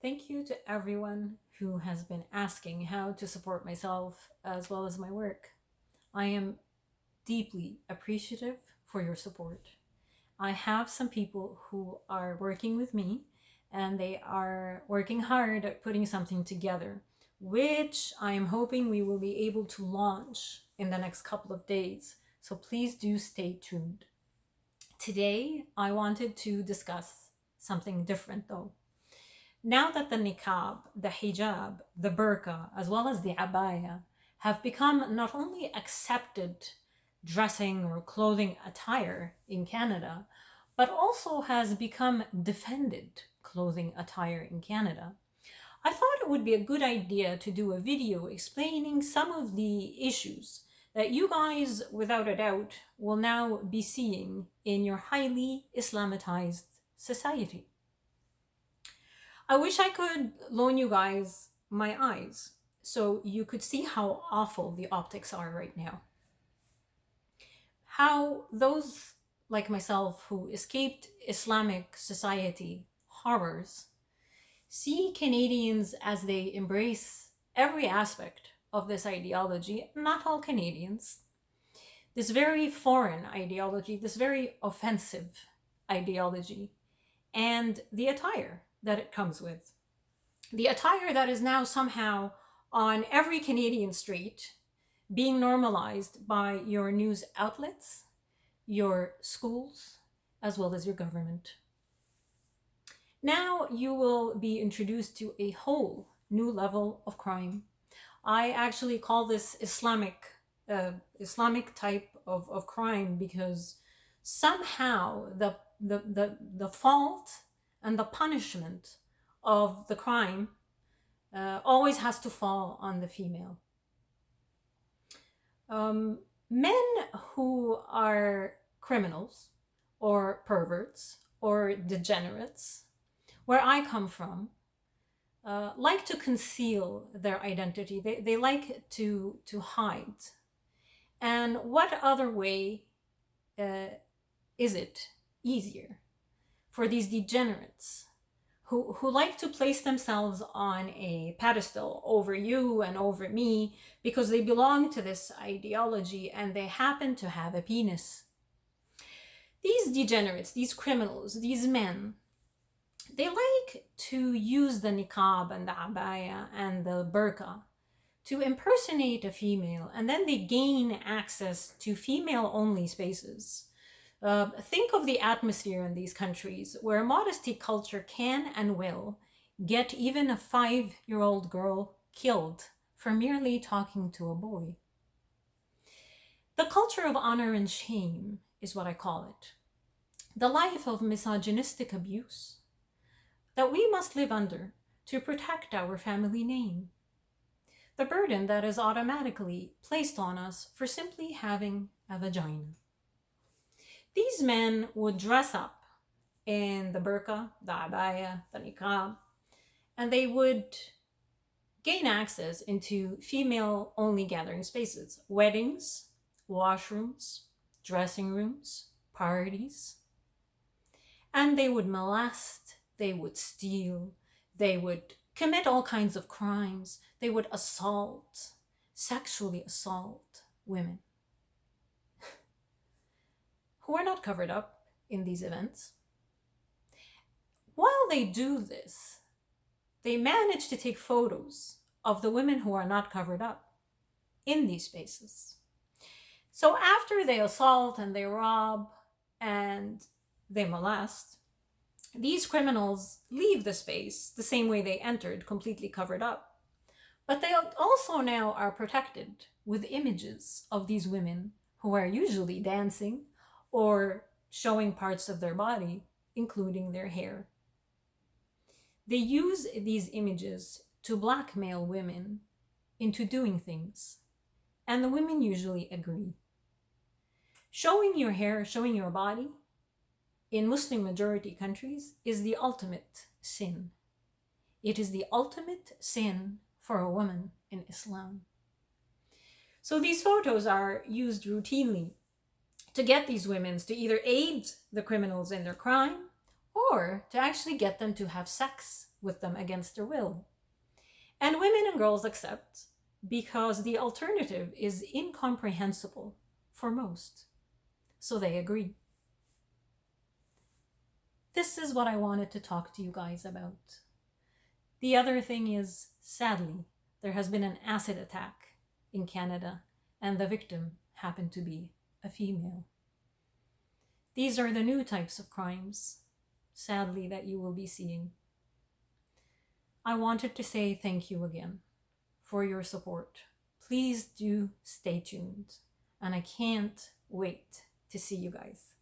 Thank you to everyone who has been asking how to support myself as well as my work. I am deeply appreciative for your support. I have some people who are working with me and they are working hard at putting something together, which I am hoping we will be able to launch in the next couple of days. So please do stay tuned. Today, I wanted to discuss something different though. Now that the niqab, the hijab, the burqa, as well as the abaya have become not only accepted dressing or clothing attire in Canada, but also has become defended clothing attire in Canada, I thought it would be a good idea to do a video explaining some of the issues that you guys, without a doubt, will now be seeing in your highly Islamatized society. I wish I could loan you guys my eyes so you could see how awful the optics are right now. How those like myself who escaped Islamic society horrors see Canadians as they embrace every aspect of this ideology, not all Canadians, this very foreign ideology, this very offensive ideology, and the attire that it comes with. The attire that is now somehow on every Canadian street being normalized by your news outlets, your schools, as well as your government. Now you will be introduced to a whole new level of crime. I actually call this Islamic type of crime because somehow the fault and the punishment of the crime always has to fall on the female. Men who are criminals or perverts or degenerates, where I come from, like to conceal their identity. They like to hide. And what other way is it easier for these degenerates who like to place themselves on a pedestal over you and over me because they belong to this ideology and they happen to have a penis? These degenerates, these criminals, these men, they like to use the niqab and the abaya and the burqa to impersonate a female, and then they gain access to female only spaces. Think of the atmosphere in these countries where modesty culture can and will get even a 5-year old girl killed for merely talking to a boy. The culture of honor and shame is what I call it. The life of misogynistic abuse that we must live under to protect our family name. The burden that is automatically placed on us for simply having a vagina. These men would dress up in the burqa, the abaya, the niqab, and they would gain access into female only gathering spaces, weddings, washrooms, dressing rooms, parties. And they would molest, they would steal, they would commit all kinds of crimes, they would assault, sexually assault women who are not covered up in these events. While they do this, they manage to take photos of the women who are not covered up in these spaces. So after they assault and they rob and they molest, these criminals leave the space the same way they entered, completely covered up. But they also now are protected with images of these women who are usually dancing or showing parts of their body, including their hair. They use these images to blackmail women into doing things, and the women usually agree. Showing your hair, showing your body, in Muslim majority countries is the ultimate sin. It is the ultimate sin for a woman in Islam. So these photos are used routinely to get these women to either aid the criminals in their crime or to actually get them to have sex with them against their will. And women and girls accept because the alternative is incomprehensible for most. So they agree. This is what I wanted to talk to you guys about. The other thing is, sadly, there has been an acid attack in Canada, and the victim happened to be a female. These are the new types of crimes, sadly, that you will be seeing. I wanted to say thank you again for your support. Please do stay tuned, and I can't wait to see you guys.